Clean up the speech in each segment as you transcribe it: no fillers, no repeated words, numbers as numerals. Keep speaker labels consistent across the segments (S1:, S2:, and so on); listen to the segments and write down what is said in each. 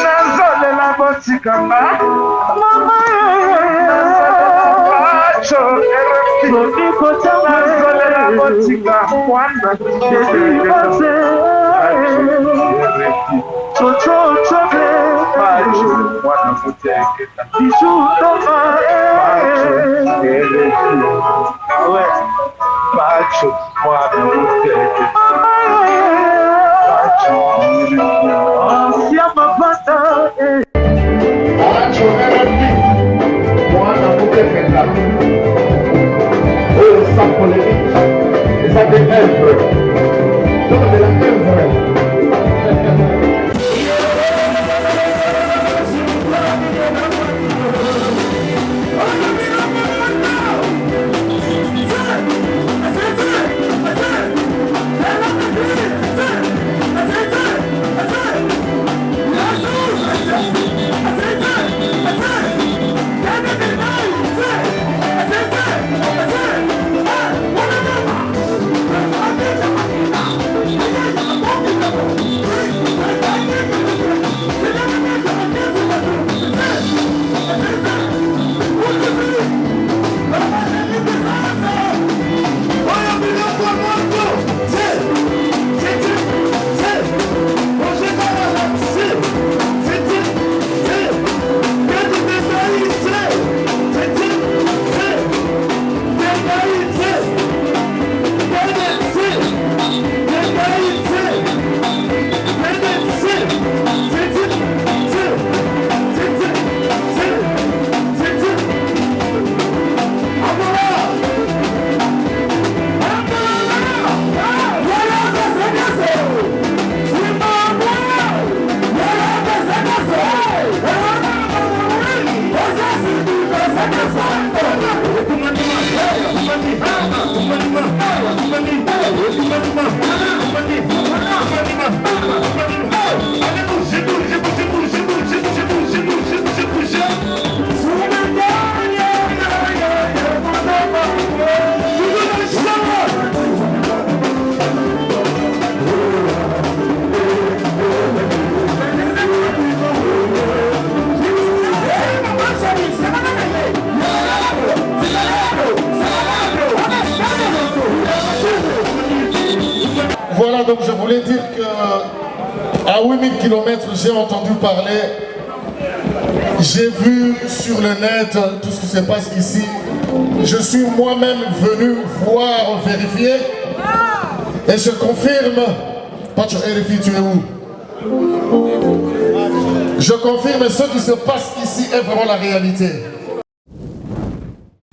S1: nazolela botikanga mama bacho soki kotanga nazolela botika mwana dedibase chochochobe bacho mwana muteketa bijutoma awe bacho mwana muteketa ancien mapata bacho mwana muteketa sans polémique, et ça fait œuvre. Donc de la œuvre.
S2: Voilà, donc je voulais dire qu'à 8000 km, j'ai entendu parler, j'ai vu sur le net tout ce qui se passe ici. Je suis moi-même venu voir, vérifier, et je confirme, Pacho RFI, tu es où? Je confirme, ce qui se passe ici est vraiment la réalité.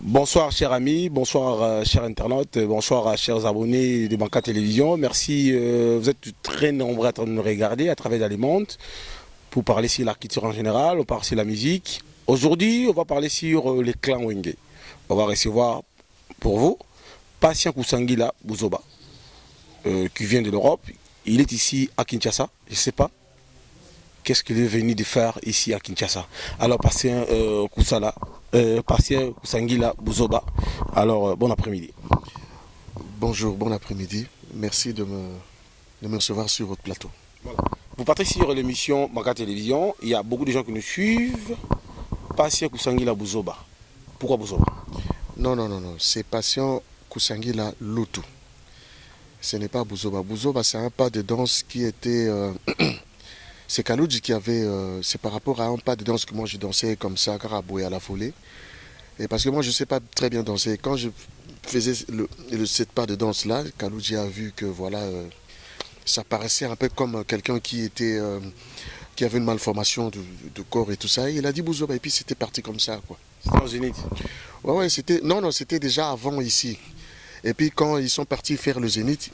S3: Bonsoir chers amis, bonsoir chers internautes, bonsoir chers abonnés de Banca Télévision. Merci, vous êtes très nombreux à nous regarder à travers les mondes pour parler sur l'architecture en général, on parle sur la musique. Aujourd'hui, on va parler sur les clans Wenge. On va recevoir pour vous Patient Kusangila Buzoba, qui vient de l'Europe. Il est ici à Kinshasa, je ne sais pas qu'est-ce qu'il est venu de faire ici à Kinshasa. Alors Patient Patient Kusangila Buzoba. Alors, bon après-midi.
S2: Bonjour, bon après-midi. Merci de me recevoir sur votre plateau.
S3: Voilà. Vous partez sur l'émission Banca Télévision. Il y a beaucoup de gens qui nous suivent. Patient Kusangila Buzoba. Pourquoi Buzoba?
S2: Non, c'est Patient Kusangila Lutu. Ce n'est pas Buzoba. Buzoba, c'est un pas de danse qui était... C'est Kaloudji qui avait... c'est par rapport à un pas de danse que moi je dansais comme ça, Karaboué à la folie. Et parce que moi je ne sais pas très bien danser. Quand je faisais cette pas de danse-là, Kaloudji a vu que voilà... ça paraissait un peu comme quelqu'un qui était... qui avait une malformation de corps et tout ça. Et il a dit Buzoba et puis c'était parti comme ça, quoi.
S3: C'était en Zénith?
S2: Ouais, c'était... Non, c'était déjà avant ici. Et puis quand ils sont partis faire le Zénith,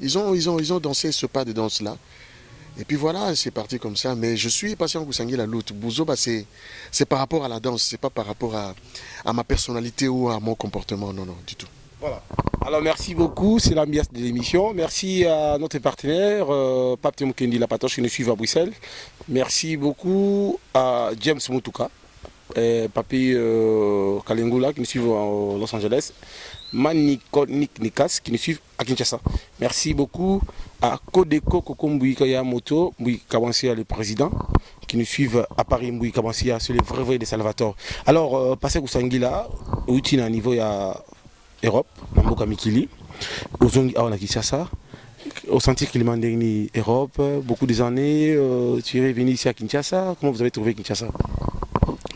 S2: ils ont dansé ce pas de danse-là. Et puis voilà, c'est parti comme ça. Mais je suis Patient Kusangila Lutu. Buzoba, c'est par rapport à la danse, c'est pas par rapport à ma personnalité ou à mon comportement. Non, du tout.
S3: Voilà. Alors merci beaucoup, c'est l'ambiance de l'émission. Merci à notre partenaire, Pape Mukendi Lapatoche qui nous suit à Bruxelles. Merci beaucoup à James Mutuka, Papi Kalengula qui nous suit à Los Angeles. Nick Nikas qui nous suivent à Kinshasa. Merci beaucoup à Kodeko Kokomboui Kayamoto, le président, qui nous suivent à Paris, Mbouy, Kabansia, sur les vrais des Salvatore. Alors, passé Kusangila, où tu es à niveau à Europe, Namboka Mikili, au Zongi, on a Kinshasa, au Sentier Kilimandeni, Europe, beaucoup des années, tu es venu ici à Kinshasa. Comment vous avez trouvé Kinshasa?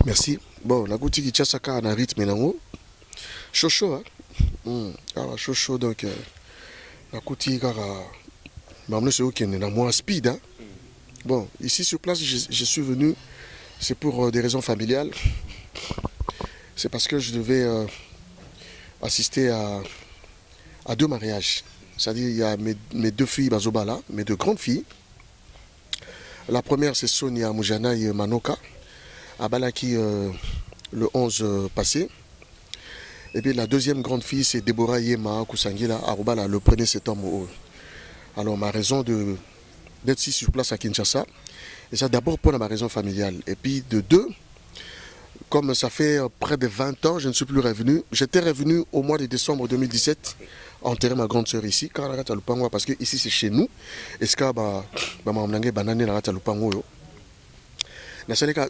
S2: Merci. Bon, la goutte Kinshasa, on a un rythme, chaud, hein? Chaud, donc, la goutte, c'est moins speed, hein? Bon, ici sur place, je suis venu, c'est pour des raisons familiales. C'est parce que je devais assister à 2 mariages. C'est-à-dire, il y a mes 2 filles Bazobala, mes 2 grandes filles. La première, c'est Sonia Moujana et Manoka, à Balaki le 11 passé. Et puis la deuxième grande fille, c'est Déborah Yema Kusangila, à Rubala, le 1er septembre. Alors, ma raison d'être ici sur place à Kinshasa, et ça d'abord pour ma raison familiale. Et puis de 2, comme ça fait près de 20 ans, je ne suis plus revenu. J'étais revenu au mois de décembre 2017, enterrer ma grande sœur ici, parce que ici c'est chez nous. Et ce cas,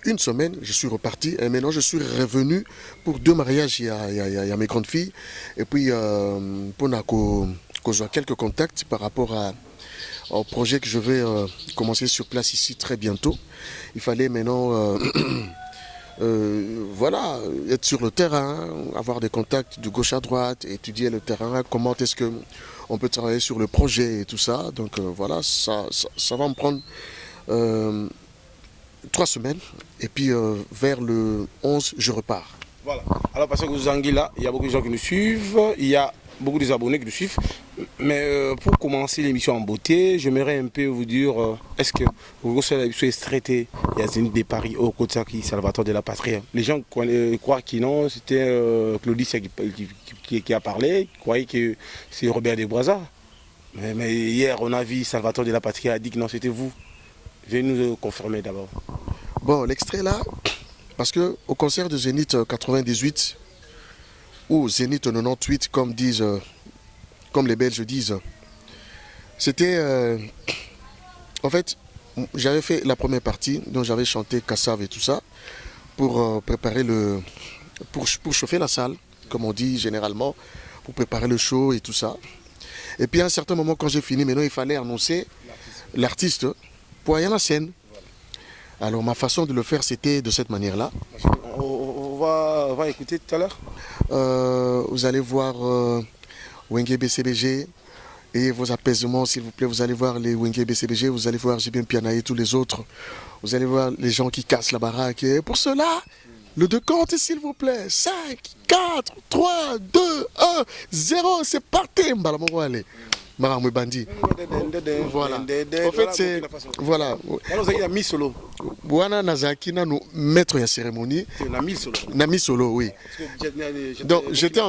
S2: une semaine, je suis reparti et maintenant je suis revenu pour 2 mariages. Il y a mes grandes filles. Et puis pour quelques contacts par rapport au projet que je vais commencer sur place ici très bientôt. Il fallait maintenant voilà, être sur le terrain, avoir des contacts de gauche à droite, étudier le terrain, comment est-ce qu'on peut travailler sur le projet et tout ça. Donc voilà, ça va me prendre 3 semaines et puis vers le 11, je repars.
S3: Voilà. Alors parce que vous Anguilla, il y a beaucoup de gens qui nous suivent, il y a beaucoup d'abonnés qui nous suivent. Mais pour commencer l'émission en beauté, j'aimerais un peu vous dire, est-ce que vous avez traité il y a une des paris au Kotsaki, Salvatore de la Patrie. Les gens croient que non, c'était Claudicia qui a parlé, ils croyaient que c'est Robert Desboisas. Mais hier, on a vu Salvatore de la Patrie a dit que non, c'était vous. Veuillez nous confirmer d'abord.
S2: Bon, l'extrait là, parce que au concert de Zénith 98 ou Zénith 98, comme les Belges disent, c'était en fait, j'avais fait la première partie, donc j'avais chanté Kassav et tout ça pour préparer pour chauffer la salle, comme on dit généralement, pour préparer le show et tout ça. Et puis à un certain moment, quand j'ai fini, maintenant il fallait annoncer l'artiste pour aller à la scène. Alors ma façon de le faire, c'était de cette manière-là.
S3: On va écouter tout à l'heure.
S2: Vous allez voir Wenge BCBG et vos apaisements, s'il vous plaît. Vous allez voir les Wenge BCBG, vous allez voir Jibin Piana et tous les autres. Vous allez voir les gens qui cassent la baraque. Et pour cela, le décompte, s'il vous plaît. 5, 4, 3, 2, 1, 0, c'est parti. Allez. Maramou Bandi. Voilà. En fait, c'est. Voilà. Wana Nazaki, nous maître de cérémonie. Nami Solo, oui. Donc, j'étais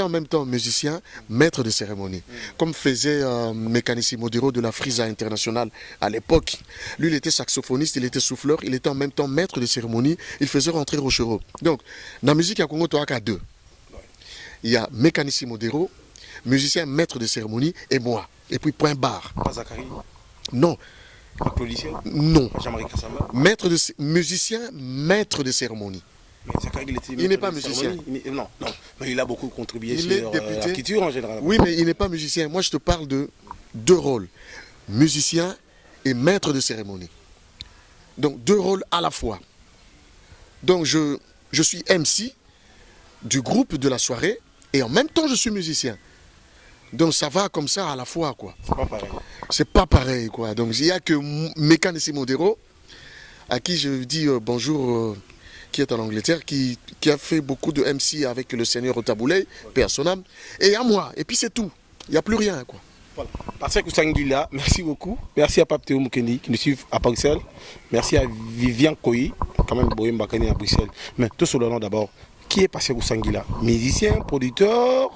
S2: en même temps musicien, maître de cérémonie. Comme faisait Mécanissimo Dero de la Frisa Internationale à l'époque. Lui, il était saxophoniste, il était souffleur, il était en même temps maître de cérémonie. Il faisait rentrer Rochereau. Donc, dans la musique, il y a Congo, il y a 2. Il y a Mécanissimo Dero, musicien, maître de cérémonie, et moi. Et puis point barre.
S3: Pas Zachary?
S2: Non.
S3: Applaudissez?
S2: Non.
S3: Maître de
S2: musicien, maître de cérémonie.
S3: Mais Zachary,
S2: il n'est pas musicien.
S3: Non, mais il a beaucoup contribué
S2: sur
S3: l'architecture en général.
S2: Oui, mais il n'est pas musicien. Moi, je te parle de 2 rôles. Musicien et maître de cérémonie. Donc, 2 rôles à la fois. Donc, je suis MC du groupe de la soirée et en même temps, je suis musicien. Donc ça va comme ça à la fois, quoi.
S3: C'est pas pareil.
S2: C'est pas pareil, quoi. Donc il n'y a que Mécanissimo Dero, à qui je dis bonjour, qui est en Angleterre, qui a fait beaucoup de MC avec le Seigneur Otaboulay, paix à son âme, et à moi. Et puis c'est tout. Il n'y a plus rien, quoi.
S3: Voilà. Parce que Kusangila, merci beaucoup. Merci à Pape Théo Moukendi qui nous suit à Bruxelles. Merci à Vivian Koyi, quand même Boyem Bakani à Bruxelles. Mais tout sur le nom d'abord, qui est passé Kusangila? Musicien, producteur.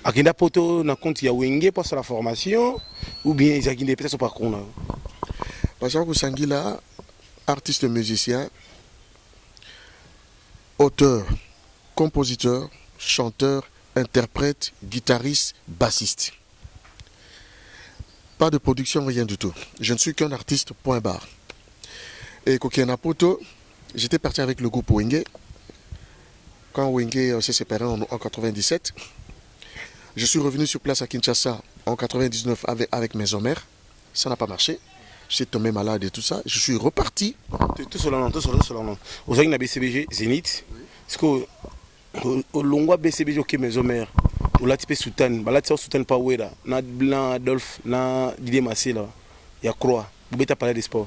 S3: Akenda poto na compte ya Wenge pour la formation ou bien ils akinde peut-être par contre.
S2: Parce que Sangila, artiste musicien, auteur, compositeur, chanteur, interprète, guitariste, bassiste. Pas de production, rien du tout. Je ne suis qu'un artiste, point barre. Et Kokiana Poto, j'étais parti avec le groupe Wenge. Quand Wenge s'est séparé en 97, je suis revenu sur place à Kinshasa en 99 avec mes homères. Ça n'a pas marché. J'étais tombé malade et tout ça. Je suis reparti.
S3: Tout cela, aux amis de BCBG, Zénith, est-ce que au longwa BCBG, ok, mes homères, au latipé Soutan, balatio Soutan Pawera, na Blanc Adolphe, na Didier Massé, là, il y a Croix, vous bêtez parler des sports.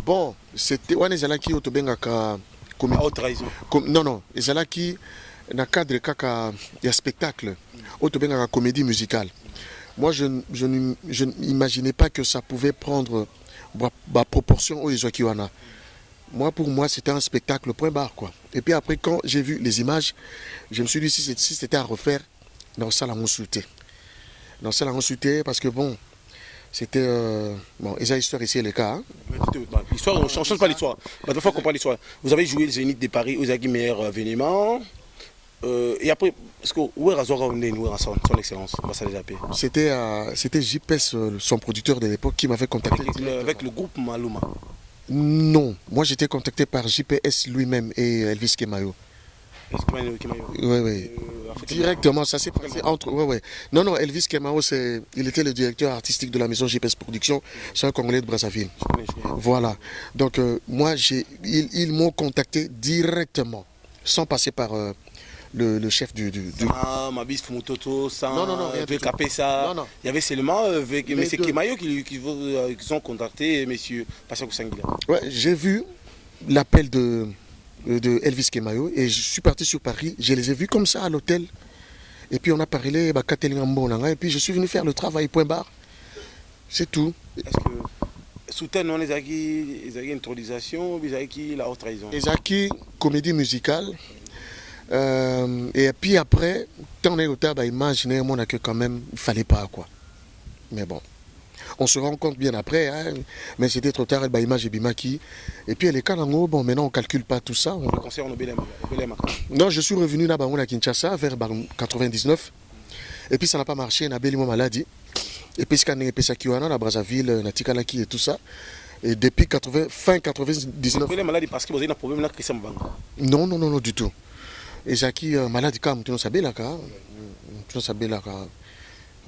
S2: Bon, c'était on est qui autobengaka comme
S3: Haute trahison.
S2: non non, ezalaki na cadre kaka ya spectacle autobengaka comédie musicale. Moi je n'imaginais pas que ça pouvait prendre la proportion aux Kiwana. Moi pour moi c'était un spectacle point barre quoi. Et puis après quand j'ai vu les images, je me suis dit si c'était à refaire dans ça la consulté. Dans ça la consulté parce que bon c'était bon, les histoires ici les cas. Hein?
S3: L'histoire, on ne change pas l'histoire. Il faut comprendre l'histoire. Vous avez joué le Zénith de Paris, vous avez meilleur événement. Et après, est-ce que où est Razora Onden, où est son excellence, ambassadeur de la paix?
S2: C'était JPS, son producteur de l'époque, qui m'avait contacté.
S3: Avec le groupe Maluma?
S2: Non, moi j'étais contacté par JPS lui-même et Elvis Kemayo. Oui. Directement, ça s'est passé entre. Ouais. Non, Elvis Kemao, il était le directeur artistique de la maison JPS Production, c'est un Congolais de Brazzaville. Voilà. Donc, moi, ils m'ont contacté directement, sans passer par le chef du.
S3: Ah, Mabis Fumutoto, sans.
S2: Non,
S3: VKP, ça.
S2: Non.
S3: Il y avait seulement M. Kemayo qui ont contacté M. Passakou Sangila.
S2: Ouais, j'ai vu l'appel de Elvis Kemayo et je suis parti sur Paris, je les ai vus comme ça à l'hôtel et puis on a parlé et puis je suis venu faire le travail point barre, c'est tout.
S3: Est-ce que Soutan non les intronisation, la haute trahison,
S2: les comédie musicale et puis après tant on est au table imaginer que quand même il fallait pas quoi, mais bon. On se rend compte bien après, hein, mais c'était trop tard, image et Bimaki. Et puis les Kanango, bon, maintenant on ne calcule pas tout ça. Non, je suis revenu là-bas à Kinshasa vers 99. Et puis ça n'a pas marché, on a belli maladie. Et puis quand on est passé à Brazzaville, on a Tikalaki et tout ça. Et depuis fin 99.
S3: Vous avez maladie parce que vous avez un problème là, Christian Mbanga?
S2: Non, du tout. Et Zaki, maladie comme tu ne sais pas,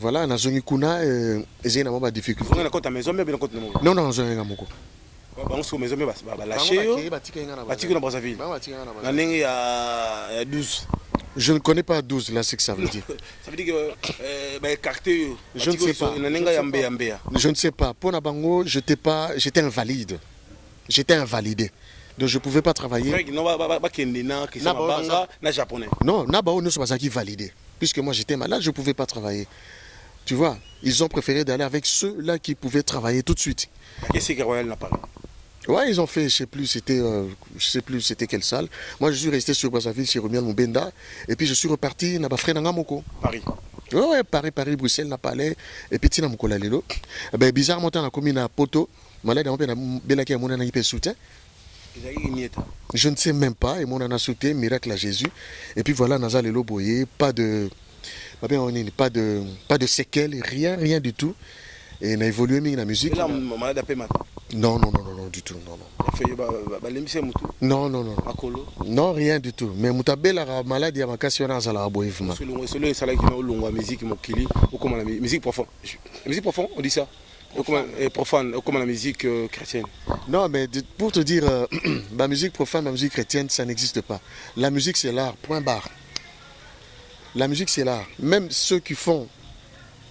S2: voilà, na zongi kuna ezena maba difficulté.
S3: On a compte à maison mais bien compte non.
S2: Non, zongi ngamoko.
S3: Ba on sur maison mais ba lâcher yo. Batika na Brazzaville. Na ndenge ya 12.
S2: Je ne connais pas 12 là, c'est que ça veut dire.
S3: Ça veut dire que ba écarté.
S2: Je ne sais pas.
S3: Na ndenge ya mbea.
S2: Je ne sais pas. Pour Nabango, j'étais invalide. J'étais invalidé. Donc je ne pouvais pas travailler.
S3: Non, ba kendina qui ça banga na japonais.
S2: Non, Nabao ne soit pas qui validé. Puisque moi j'étais malade, je ne pouvais pas travailler. Tu vois, ils ont préféré d'aller avec ceux-là qui pouvaient travailler tout de suite.
S3: Qu'est-ce que Royal n'a pas?
S2: Ouais, ils ont fait, je sais plus c'était quelle salle. Moi je suis resté sur Brazzaville chez Romial Moubenda et puis je suis reparti na Bafré Nangamoko.
S3: Paris.
S2: Ouais, Paris, Bruxelles, n'a pas allé et puis Tina Mukola Lelo. Ben bizarrement on a commis na Poto, malade on a belaki à mon ana hyper soutien. Je ne sais même pas et mon ana soutien miracle à Jésus et puis voilà Naza Lelo Boye, pas de séquelles, rien du tout. Et on a évolué dans la musique. Non, du tout. Non. Non, rien du tout. Mais Moutabé la maladie à ma cassure à la boïvement.
S3: Musique profonde. Musique profonde, on dit ça. Profane, comme la musique chrétienne.
S2: Non, mais pour te dire, la musique profane, la musique chrétienne, ça n'existe pas. La musique, c'est l'art, point barre. La musique, c'est l'art. Même ceux qui font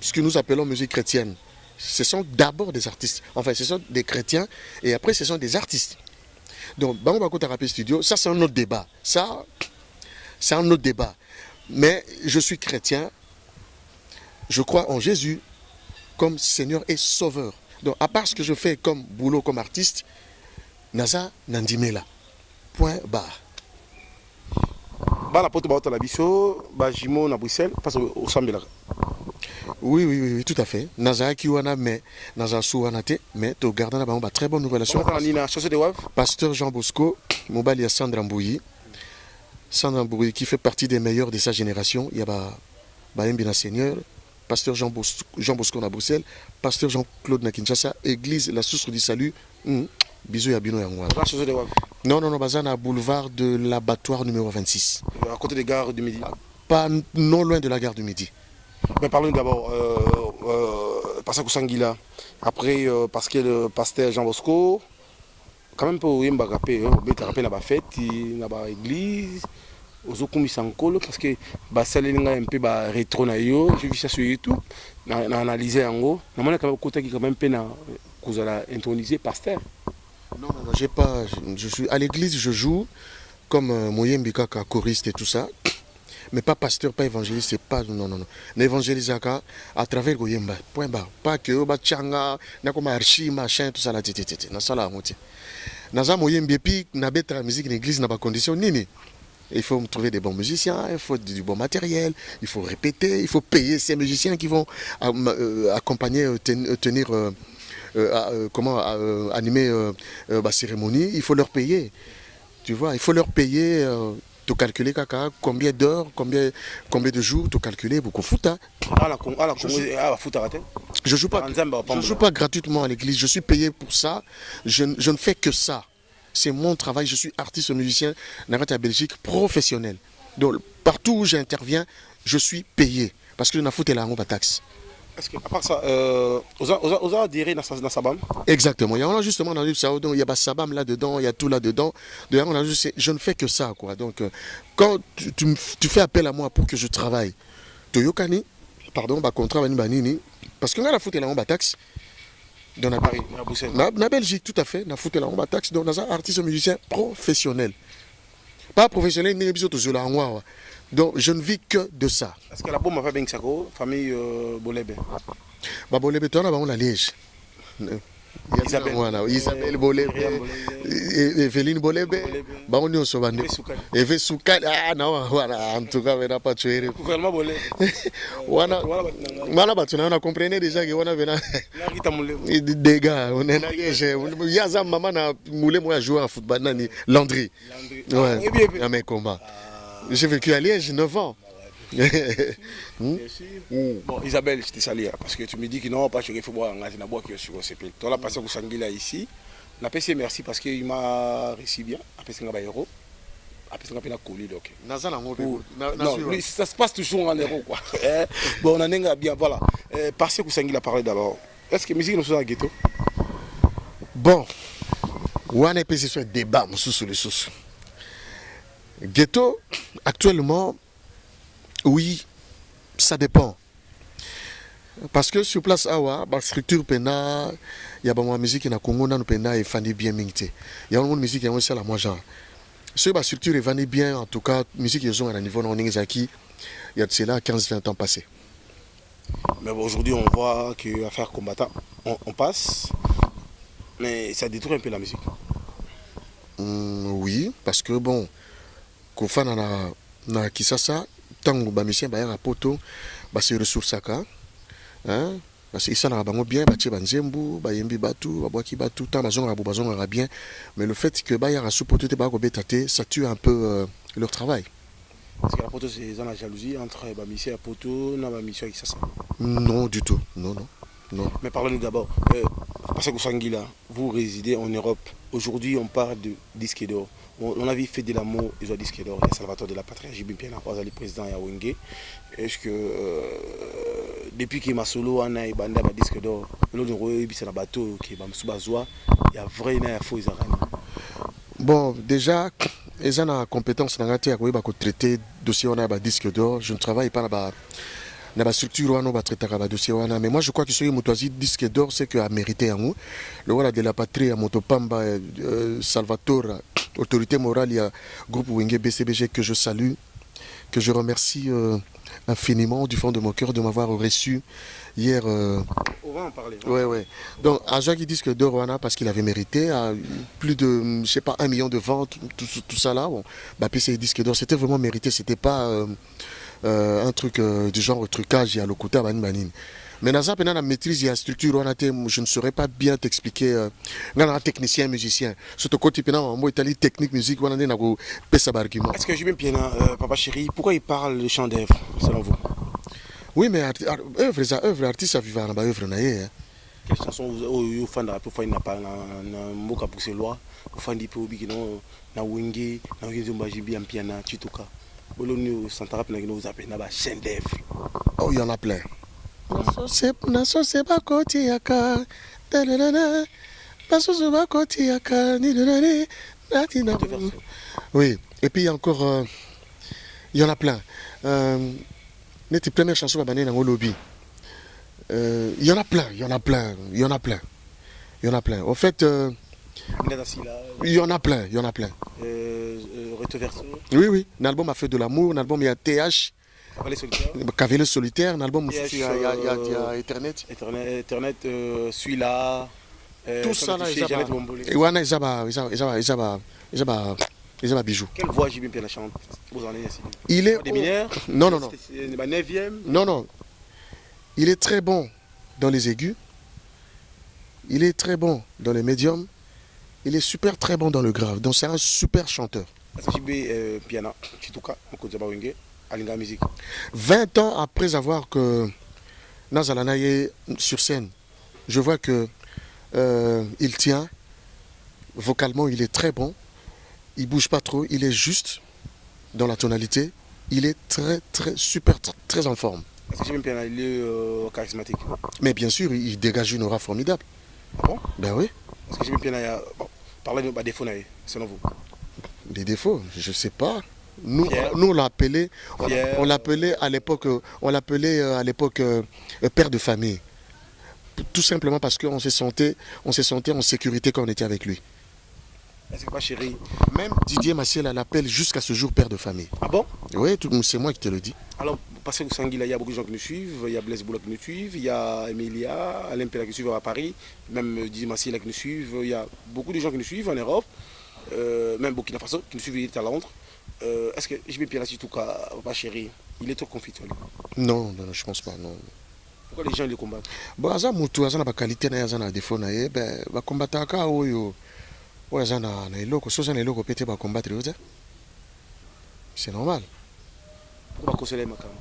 S2: ce que nous appelons musique chrétienne, ce sont d'abord des artistes. Enfin, ce sont des chrétiens et après, ce sont des artistes. Donc, Bango Thérapie Studio, ça, c'est un autre débat. Ça, c'est un autre débat. Mais je suis chrétien. Je crois en Jésus comme Seigneur et Sauveur. Donc, à part ce que je fais comme boulot, comme artiste, Naza Nandimela. Point barre.
S3: La porte de la biso, Jimo na Bruxelles, passe au Sambela.
S2: Oui, tout à fait. Naza Kiwana, mais Naza Souanate, mais tu gardes une très bonne relation. Pasteur Jean Bosco, Mobali y a Sandra Mbouyi. Sandra Mbouyi qui fait partie des meilleurs de sa génération. Il y a Mbina Seigneur, Pasteur Jean Bosco à Bruxelles, Pasteur Jean-Claude na Kinshasa, Église La Source du Salut Bisous ya bino yango.
S3: Là, chez eux, de Wak.
S2: Non, non, non, Bazana, boulevard de l'abattoir numéro 26.
S3: À côté des gares du Midi.
S2: Pas non loin de la gare du Midi.
S3: Mais parlons d'abord, Passakou Sanguila. Après, parce que le pasteur Jean Bosco, quand même, pour Yemba Rapé, Rapé n'a pas fait, n'a pas église, aux Okumi Sankolo, parce que Bassaléninga un peu rétro, j'ai vu ça sur YouTube, j'ai analysé en gros. Normalement, quand même, côté qui quand même peine à introniser pasteur.
S2: Non, non, non, j'ai pas. Je suis à l'église, je joue comme Moyembi Kaka, choriste et tout ça. Mais pas pasteur, pas évangéliste, c'est pas. Non, non, non. L'évangéliste à travers Goyemba. Point bas. Pas que Oba Tchanga, Nakoma Archi, machin, tout ça là, titi. Na sala monte. Naza Moyembi, puis Nabeta la musique, l'église n'a pas condition, nini. Il faut trouver des bons musiciens, il faut du bon matériel, il faut répéter, il faut payer ces musiciens qui vont accompagner, tenir. Animer la cérémonie, il faut leur payer. Tu vois, il faut leur payer, tu calculer caca, combien d'heures, combien de jours, tu calculer beaucoup foot. Je joue pas gratuitement à l'église, je suis payé pour ça. Je ne fais que ça. C'est mon travail, je suis artiste musicien dans la Belgique professionnel. Donc partout où j'interviens, je suis payé parce que je n'ai foot et la taxe.
S3: Est-ce que, à part ça, vous avez adhéré dans Sabam?
S2: Exactement. Il y a justement dans le Saoudon, il y a Sabam là-dedans, il y a tout là-dedans. D'ailleurs, je ne fais que ça, quoi. Donc, quand tu fais appel à moi pour que je travaille, Toyokani, pardon, contrat Banini, parce que là, la foot est là, on bat taxe. Dans la Belgique, tout à fait, la foot est là, on bat taxe. Donc, dans un artiste musicien professionnel. Pas professionnel, mais donc je ne vis que de ça.
S3: Est-ce que la bombe a fait bien Sako, famille Bolebe?
S2: Bolebe, tu as la Liège. Isabelle Bolebe, Evelyne Bolebe, Baonio Sobane, Eve Soukal, ah non, voilà, en tout cas, on n'a pas tué.
S3: Gouvernement Bolebe.
S2: Voilà, on a compris déjà qu'on a des gars, on est là, Yaza maman a moulé moi à jouer à football, Landry. Ouais, dans mes combats. J'ai vécu à Liège 9 ans.
S3: Bon, Isabelle, je t'ai salé parce que tu me dis que non, pas chez Football, on a bois qui est sur CP. Tu as passé au Sanguila ici. On a passé merci parce qu'il m'a reçu bien. Après, c'est un héros. Après, c'est un colis. Non, ça se passe toujours en héros. Bon, on a un bien. Voilà. Parce que Sanguila parlait d'abord. Est-ce que la musique nous soit un ghetto?
S2: Bon, on a passé sur un débat sur les sources. Ghetto, actuellement, oui, ça dépend. Parce que sur place, la structure pena, il y a une musique qui est Congo, pena et fani bien mingte. Il y a une musique qui est aussi la moi genre. Sur la structure est fani bien, en tout cas, musique qui est à niveau non il y a de cela 15-20 ans passés.
S3: Mais bon, aujourd'hui, on voit qu'affaire combattant, on passe, mais ça détruit un peu la musique.
S2: Oui, parce que bon, Kofa na Kisasa, tant que les musiciens sont poto, c'est ressources hein, parce qu'ils sont bien, banzembu, bayembi batu, babwaki batu, tant bazon bien, mais le fait que bayara supporté ça tue un peu leur travail.
S3: Parce que la poto c'est la jalousie entre les musiciens et poto, na musiciens qui ça.
S2: Non du tout, non.
S3: Mais parlons-nous d'abord. Parce que Sanguila, vous résidez en Europe. Aujourd'hui, on parle de disque d'or. On a vu fait de l'amour, ils ont disque d'or. Il y a Salvatore de la Patrie, Jibin Piana, le président Yawenge. Est-ce que depuis qu'il m'a solo, on a eu un disque d'or. Nous avons eu un bateau qui est sous Bazoua. Il y a vraiment un faux Israël.
S2: Bon, déjà, ils ont la compétence dans traiter dossier on a un disque d'or. Je ne travaille pas là-bas. Na structure wana ba traiter ka dossier wana mais moi je crois que ce motoisi disque d'or c'est que a mérité en nous le voilà de la patrie à Motopamba Salvatore autorité morale il y a groupe Wenge BCBG que je salue que je remercie infiniment du fond de mon cœur de m'avoir reçu hier
S3: on va en parler.
S2: Ouais. Donc Aja qui disque d'or wana parce qu'il avait mérité à plus de je sais pas 1 million de ventes tout ça là bon bah PC disque d'or c'était vraiment mérité c'était pas un truc du genre trucage, il y a le côté à Banine. Mais dans la maîtrise, il y a la structure, je ne saurais pas bien t'expliquer. Un technicien, musicien. Surtout quand tu es technique, musique, on a un argument.
S3: Est-ce que j'ai bien, papa chéri, pourquoi il parle de chant d'œuvre, selon vous?
S2: Oui, mais œuvre, artiste, ça vit dans œuvre.
S3: Quelle chanson vous fan de rap vous n'a pas na mboka pour ces lois vous fan di po biki non na wenge na ngezomba jibi ampiana chituka bolo ni santa rap na ngino vous appelez na ba chaîne d'œuvre.
S2: Oh, il y en a plein. Naso c'est pas côté yaka. Naso c'est pas côté yaka. Oui, et puis encore il y en a plein. Notre première chanson à Bané dans le lobby. Il y en a plein, il y en a plein, il y en a plein. Il y en a plein. Au fait, il y en a plein, il y en a plein. Oui, oui. L'album a fait de l'amour, l'album il y a TH. Cavalier solitaire, l'album il y a Ethernet.
S3: Ethernet, celui-là.
S2: Tout ça là, ils ont bijou.
S3: Quelle voix j'ai bien la chante?
S2: Il est. Non, non, non. Non, non. Il est très bon dans les aigus. Il est très bon dans les médiums. Il est super très bon dans le grave. Donc c'est un super chanteur. 20 ans après avoir que Nazalanaye sur scène, je vois que il tient. Vocalement, il est très bon. Il bouge pas trop. Il est juste dans la tonalité. Il est très, très, super, très en forme.
S3: Est-ce que j'ai même bien il est charismatique?
S2: Mais bien sûr, il dégage une aura formidable.
S3: Ah bon?
S2: Ben oui.
S3: Est-ce que j'ai même bien parler de défauts selon vous?
S2: Des défauts, je sais pas. Nous on l'appelait, on l'appelait à l'époque, père de famille. Tout simplement parce qu'on se sentait en sécurité quand on était avec lui.
S3: Est-ce que pas chérie?
S2: Même Didier Massiel l'appelle jusqu'à ce jour père de famille.
S3: Ah bon?
S2: Oui, c'est moi qui te le dis.
S3: Alors, parce que Sanguila, il y a beaucoup de gens qui nous suivent, il y a Blaise Boula qui nous suivent, il y a Emilia, Alain Pella qui nous suivent à Paris, même Didier Massiel qui nous suivent, il y a beaucoup de gens qui nous suivent en Europe, même Burkina Faso qui nous suivent, il est à Londres. Est-ce que je vais bien là, tout cas, pas chérie, il est trop confiant?
S2: Non, non, je pense pas, non.
S3: Pourquoi les gens le combattent?
S2: Bon, Aza Moutou, Aza n'a qualité, Aza n'a défaut, ben, va combattre à Ka, Aza n'a eloko, so Aza n'a eloko, peut-être va combattre, c'est normal.
S3: Pourquoi conseiller Makam?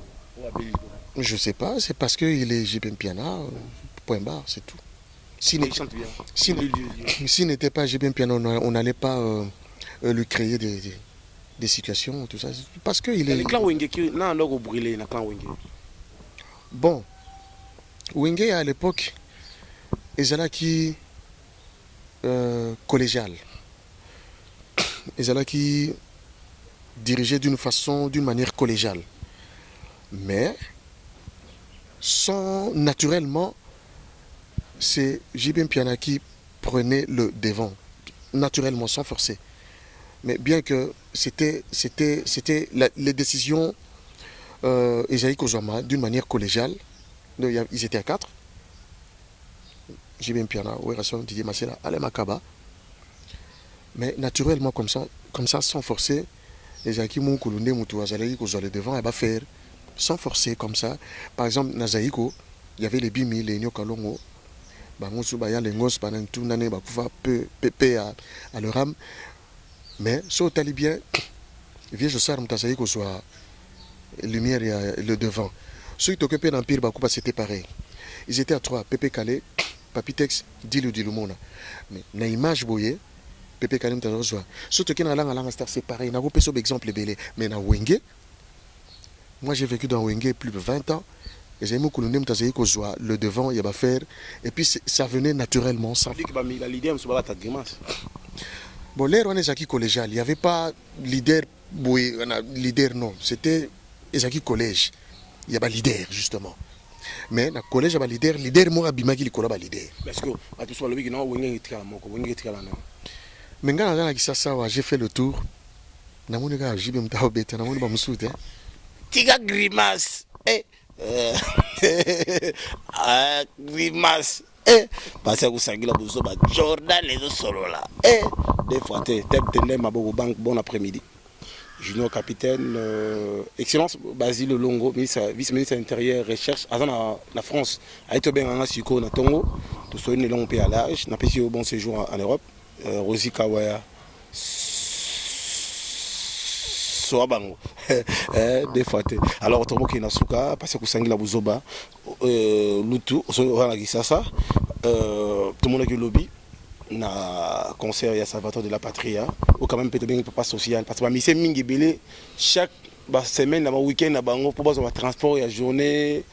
S2: Je sais pas, c'est parce qu'il est JB Piana, point barre, c'est tout. S'il n'était pas JB Piana, on n'allait pas lui créer des situations, tout ça. Parce qu'il est.
S3: Le clan Wenge qui n'a pas brûlé, le clan Wenge.
S2: Bon, Wenge à l'époque, ils qui collégial. Ils qui dirigeait d'une manière collégiale. Mais naturellement, c'est JB Piana qui prenait le devant, naturellement, sans forcer. Mais bien que c'était les décisions Esaïe Kozama d'une manière collégiale. Ils étaient à 4. JB Piana, Didier Massela, Alain Makaba. Mais naturellement, comme ça, sans forcer, les Aki Moukoulunde Moutouazalaï Kozole devant, elle va faire sans forcer comme ça. Par exemple, Nazaïko, il y avait les Bimi, les Nyokalongo, Bangosu Baya, les Ngos, pendant tout l'année, Bakoufa, peu à leur âme. Mais, si au talibien, vieux je sais que Nazaïko soit lumière et le devant. Ceux qui occupaient l'Empire Bakoufa, c'était pareil. Ils étaient à 3, Pépé Calais, Papitex, Dilumona. Mais, na image boye, Pépé Calais, surtout que dans la langue c'est pareil. On a repéré cet exemple belé. Mais dans Wenge, moi j'ai vécu dans Wenge plus de 20 ans. Et j'ai le devant, il va faire. Et puis ça venait naturellement. Sans... Bon, l'air on est acquis collégial. Il n'y avait pas leader, leader non. C'était les collège. Il y avait leader justement. Mais dans le collège, il y avait leader, moi, Bimaki, il y avait leader. Parce que, à tout soit le week-end, mais quand j'ai fait le tour,
S3: Tiga grimace. Grimace. Parce que vous avez Jordan les autres solo là. Des fois, bon après-midi. Junior capitaine, Excellence Basile Longo, vice-ministre intérieur, recherche, à la France, a été bien en Siko, na Tongo, tout ce qui est long à l'âge, n'a pas eu bon séjour en Europe, Rosi Kawaya, Soabango, des fois. Alors, autrement qu'il y a Nasuka, parce que Sangila Bouzoba, Lutu, on a dit ça, tout le monde a eu lobby. Na concert ya Salvatore de la Patria ou quand même peut-être bien papa social parce que mi c'est mingi belé chaque semaine na week-end na bango pour bazo transport ya journée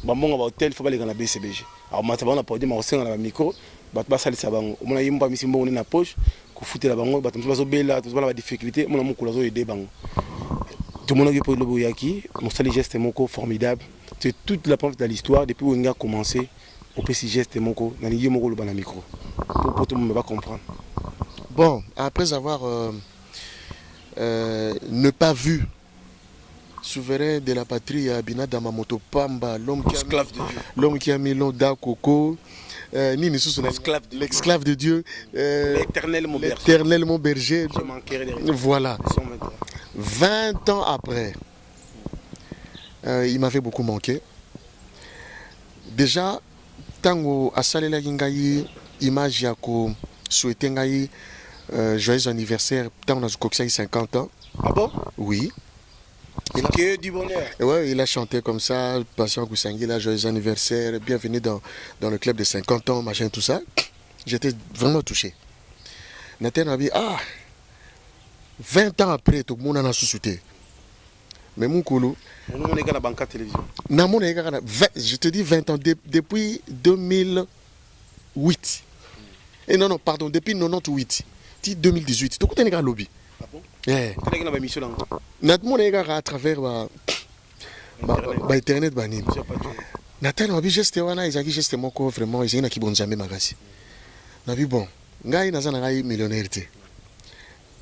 S3: ba monga ba hôtel faut ba les na BCBG alors mata ba na pas dire ma osenga na micro ba ba salisa bango o mona yimba misi mbongo na poche ko futela bango ba bazo bela to ba difficulté mona mukula zo aider bango tout le monde a eu le boyaki mon seul geste moko formidable c'est toute la preuve de l'histoire depuis où on a commencé au petit geste moko na ni moko le bana micro pour tout le monde va comprendre.
S2: Bon, après avoir ne pas vu souverain de la patrie Abina Damamoto Pamba, l'homme qui a mis l'eau d'Akoko, l'esclave de Dieu,
S3: l'éternel
S2: mon berger. Voilà. 20 ans après, il m'avait beaucoup manqué. Déjà, tango asalela ngai image yako souhaiter ngai joyeux anniversaire tango na kokisa 50 ans.
S3: Ah bon?
S2: Oui.
S3: Il a que du bonheur.
S2: Ouais, il a chanté comme ça, Patient Kousangila, joyeux anniversaire, bienvenue dans le club de 50 ans, machin, tout ça. J'étais vraiment touché. Nathan a dit, 20 ans après, tout le monde en a sous-souté. Mais mon coulou. Je te dis 20 ans, depuis 2008. Et non, pardon, depuis 98, 2018. Tu connais le lobby.
S3: Ah bon?
S2: Eh.
S3: Tu connais la émission là?
S2: À travers Internet. Nathan a dit, geste wana, ils ont dit, geste moko, vraiment, ils ont dit, bon, jamais magasi. On a dit, bon, ngai na zana ngai millionnaire.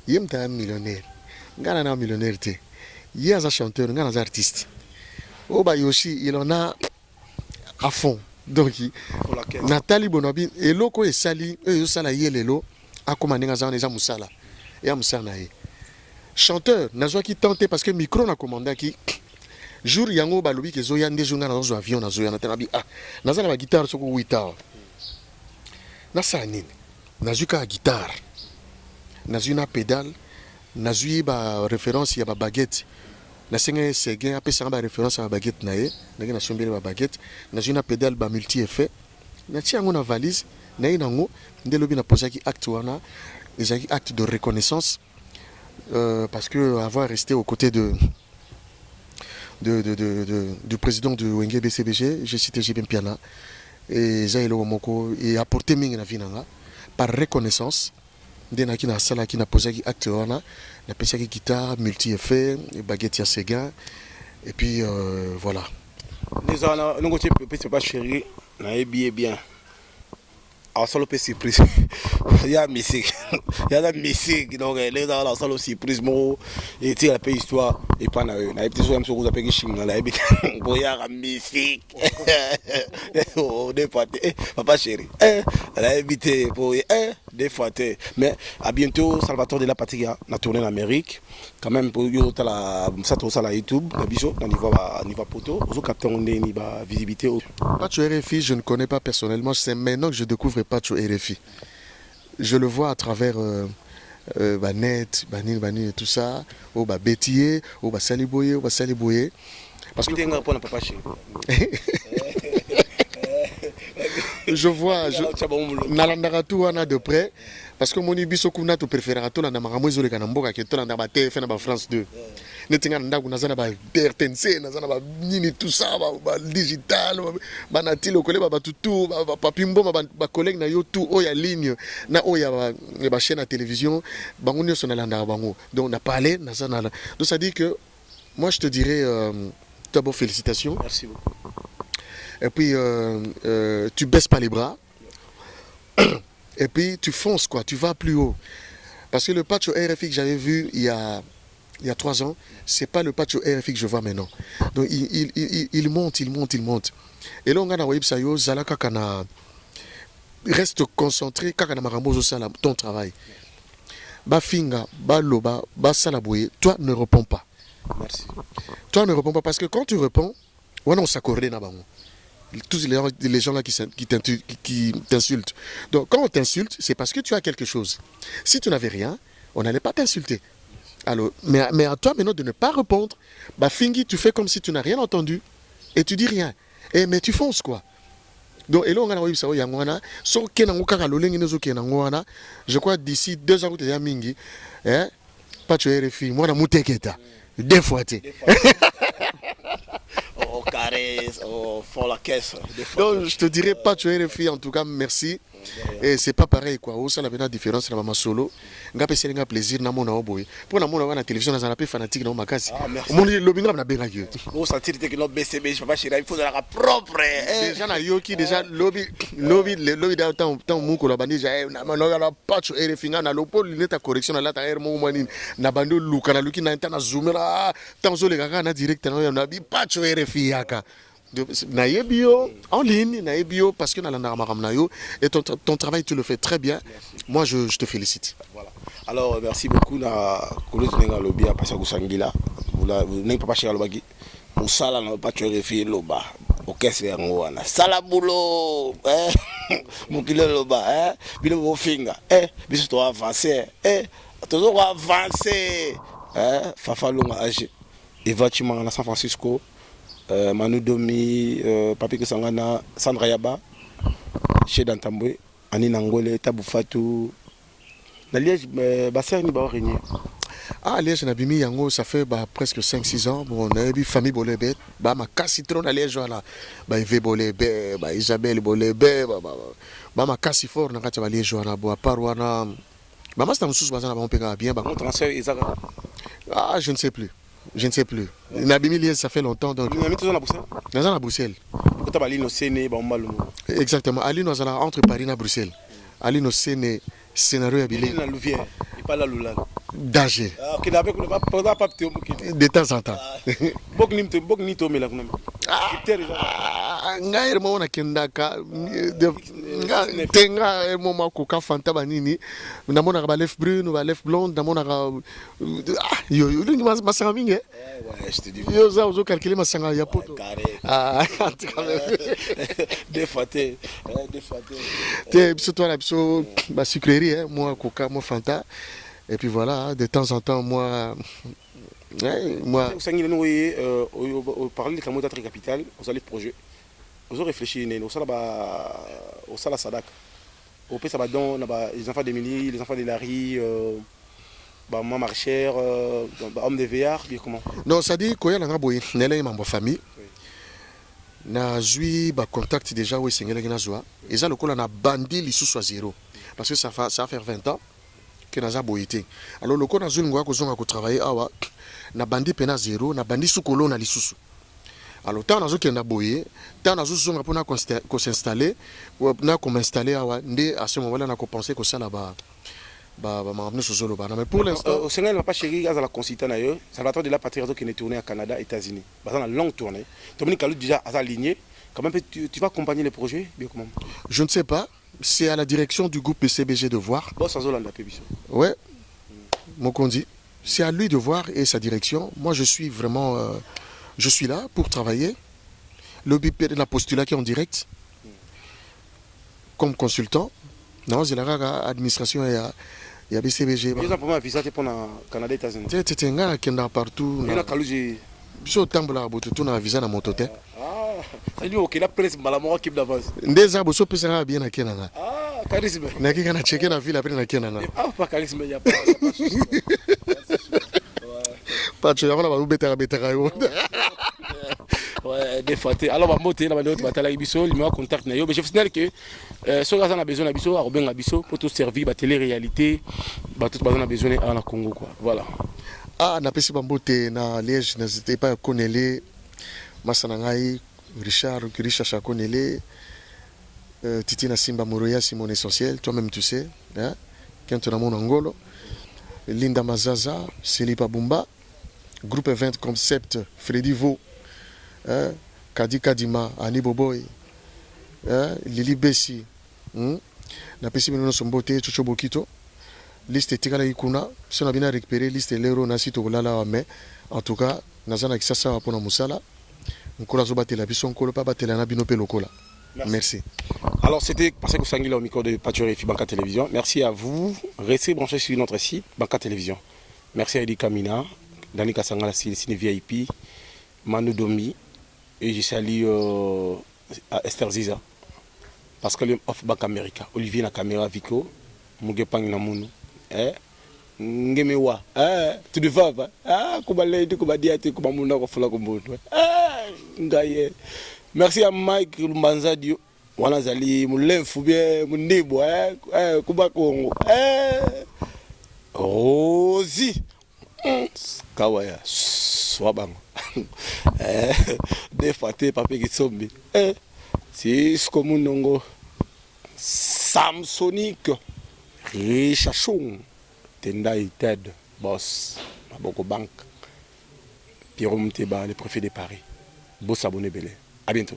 S2: Yem ta millionnaire. Ngai na millionnaire. Il y a un chanteur, il y a un artiste. Oh bah Yoshi, il en a à fond. Donc, Nathalie Bonabi, et l'oko est sali, et sala yelelo, a commandé un musala. Et un musala. Chanteur, n'a qui tenté parce que micro n'a commandé qui. Jour yango balobi ke zoya nde jonga na zo avion na zoya na tanabi na zana ba guitare soko 8 ans. Na sa nini. Na zuka guitare. Na zuna pédale. Na zui ba référence ya ba baguette. Na senga seguin apé ça ba référence à ba baguette na ye, na na sombele ba baguette, na zuna pédale ba multi effet. Na ti yango na valise, na ye nango nde lobi na posa ki acte wana, ezaki acte de reconnaissance parce que avoir resté aux côtés du président de Wenge BCBG, j'ai cité Jibin Piana et Zaïlo Moko et apporté mingi na vinanga par reconnaissance. Dès qu'il a sala qui n'a posé acte wana, la pesaki guitare multi effet, baguette ya Sega et puis voilà.
S3: Les ana nous côté peut pas chéri, na bien. En solo pe surprise. Il y a musique. Il y a la musique donc les dans la solo surprise mo et tu la histoire et pas na petit so même so vous appelle ching la et pour y a la musique. Oh des fois papa chéri. La invité pour des fois mais à bientôt Salvatore de la Patria na tourné en Amérique quand même pour yo la ça tout ça la YouTube na biso na niveau poto au capteur on ni ba visibilité.
S2: Pacho RFI, je ne connais pas personnellement, c'est maintenant que je découvre Pacho RFI. Je le vois à travers net, Banil et tout ça, au Bétier, au Saliboye, parce que je vois Nalandaratu wana de près parce que mon ibiso kuna to préférera to na makambo ezole kana mboka ke to na ba TF na ba France 2 netinga ndaku nazana ba RTNC nazana ba nini tout ça ba digital ba natilo kole ba tutu ba papimbo ba collègue na yo tout o ya ligne na o ya ba chaîne à télévision bango nyo sona landa bango donc on a parlé nazana donc ça dit que moi je te dirais d'abord félicitations.
S3: Merci beaucoup.
S2: Et puis tu baisses pas les bras. Et puis tu fonces quoi, tu vas plus haut. Parce que le patch au RFI que j'avais vu il y a 3 ans, c'est pas le patch au RFI que je vois maintenant. Donc il monte. Et là on a web sayo zalaka kana reste concentré kakana marambozo sala ton travail. Ba finga, ba loba, ba salaboye, toi ne réponds pas.
S3: Merci.
S2: Toi ne réponds pas parce que quand tu réponds, on s'accorde na bango. Tous les gens là qui t'insultent. Donc quand on t'insulte, c'est parce que tu as quelque chose. Si tu n'avais rien, on n'allait pas t'insulter. Alors, mais à toi maintenant de ne pas répondre, bah Fingi, tu fais comme si tu n'as rien entendu et tu dis rien. Mais tu fonces quoi. Donc, et là, on a eu ça, so kenango kaka lolengi nezo kenango wana, je crois d'ici 2 ans, tu es mingi, hein, pas tu es RFI, moi, na mouteketa, 2 fois, tu
S3: Au carré, au fond la caisse.
S2: Donc, je te dirais pas tu es RFI, en tout cas, merci. Et c'est pas pareil quoi. Où ça la différence dans ma solo. Ngapé c'est un plaisir na mona oboy. Pour na mona na télévision na zanapé fanatique na makasi. Mon lobinga na benga yo.
S3: Vous sentez que notre BCB je pas chérie, il faut de la propre.
S2: Déjà na yoki déjà lobby da tant muko la bandi ja na na patch RFI na lopo lineta correction na la ta air mo mani na bando luka na luki na interna zoomera tant zo le kaka na direct na bi patch RFI yaka. Naïbio en ligne, Naïbio parce que et ton travail tu le fais très bien. Moi je te félicite.
S3: Voilà. Alors merci beaucoup na Kolo Zinenga Lobby à Passago Sangila. Vous n'avez pas cher Lobagi. Moussala n'a pas tué refait Loba. Ok c'est un ouana. Salabulo. Mon kilo Loba. Bilo vos finger. Biso toi avancer. Toujours avancer. Fafa Longa âgé. Eva Chimanga na San Francisco. Manu Domi, Papi Kusangana, Sandra Yaba, chez Dantambwe, Ani Nangole, Taboufatu. La Liège, Basser ni ba régné.
S2: Ah, Liège, Nabimi Yango, ça fait presque 5-6 ans. Bon, on a eu famille Bolébé, ma cassitron à Liège, là. Yves Bolébé, Isabelle Bolébé, ma cassifor, n'a pas Liège, là, à Parouana. Ma c'est un sous bazan, on peut bien.
S3: Mon transfert, Isaac.
S2: Ah, je ne sais plus. Je ne sais plus. Nabimi Liège, ça fait longtemps. Donc...
S3: Vous avez toujours à Bruxelles?
S2: Dans la Bruxelles. Exactement. Ali nous allons entre Paris et Bruxelles. Ali nous Séné, scénario habilé. D'âge. De temps en temps. Nga irmo na kendaka tenga moma ko ka fanta banini namona ba lef brune ba lef blonde namona yo yo ni masanga mingi
S3: ouais je te dis
S2: yo za ozo calculer masanga ya poto
S3: défaté
S2: te biso toi la biso ba sucrerie moi coca moi fanta et puis voilà de temps en temps moi moi
S3: vous savez nous parler de la mode capitale vous allez projet vous réfléchissez au sala sadak au pays ça va dans les enfants d'Emilie les enfants de Larry maman marchère homme de VR bien comment
S2: non ça dit quoi il y a un boy nele membre famille na zui ba contact déjà oui sengela na zoa et ça le col na bandi li sous 0 parce que ça va faire 20 ans que na za boyité alors le col na zui ngwa ko zonga ko travailler awa na bandi pena 0 na bandi sous colo na li sous. Alors, tant que nous boyé, tant qu'on s'installer, qu'on m'installer à ce moment-là, on a pensé que ça là-bas, mais pour l'instant,
S3: au Sénégal, pas chéri, à la concitane ailleurs, Salvatore de la patrie qui est tourné à Canada, États-Unis. Dans une longue tournée. Dominique Kalou déjà à aligné. Quand même, tu vas accompagner les projets, bien comment?
S2: Je ne sais pas. C'est à la direction du groupe PCBG de voir.
S3: Bon, sans Hollande,
S2: ouais. Mon condi. C'est à lui de voir et sa direction. Moi, je suis vraiment. Je suis là pour travailler. Le BIP de la postulat qui est en direct. Comme consultant. Non, c'est la administration et il y a BCBG.
S3: Par exemple, moi, visa pour le Canada et les États-Unis.
S2: Tu es un qui est partout.
S3: Il y a Kalouji.
S2: Je suis au temps de tout na visa na motote.
S3: Ah, c'est lui qui a pris la mort qui d'avance.
S2: Des arbres sont plus bien à Kenana.
S3: Ah, charisme.
S2: Na qui kana checker la ville après na Kenana.
S3: Ah, pas charisme, il y a pas.
S2: Pas tu vas là betera
S3: ouais des fois alors va monter là notre bataille biso il me contact na yo mais je signale que ce gars a besoin na biso a roben na biso pour tout servir ba télé réalité ba tout besoin na besoin en Congo quoi voilà
S2: ah na pesi bambote na Liège n'hésitez pas à connaître Masanangai Richard Chakonele Titi na Simba Moroya Simon Essentiel toi-même tu sais hein quand on a mon Angolo Linda Mazaza Selipa Bumba Groupe 20 Concept Freddy Vaux Kadi Kadima Ani Boboy Lili Bessi na pesi bino sombote Chucho Bokito liste tikala ikuna si on a bien récupéré liste l'euro na sito bolala mais en tout cas nazana kisasa pona musala nkola zo batela biso nkolo pa batela na bino pe lokola. Merci.
S3: Alors c'était Passago Sangila au micro de Paturefi et Banca Télévision. Merci à vous. Restez branchés sur notre site Banca Télévision. Merci à Eddie Kamina, Dani Kasangala Cine VIP, Manu Domi et je salue à Esther Ziza. Pascal of Bank America, Olivier na caméra Vico, Mugepang na Munu. Ngemewa, tu de vava, Kubaledi, Kubadiati, Kubamuna, Kofola Kumbutu. Ngaye. Merci à Mike Lumbanza Dio. Wanazali, Moulenfou bien, Mundibo, Kubakongo. Rosi. Kawaya, Swabang. Defate, Pape Gitsombi. C'est ce que mon Samsonic, Richachon, Tendai Ted, Boss, Maboko Bank, Pierre Mteba, le préfet de Paris. Beau s'abonner, Belé. À bientôt.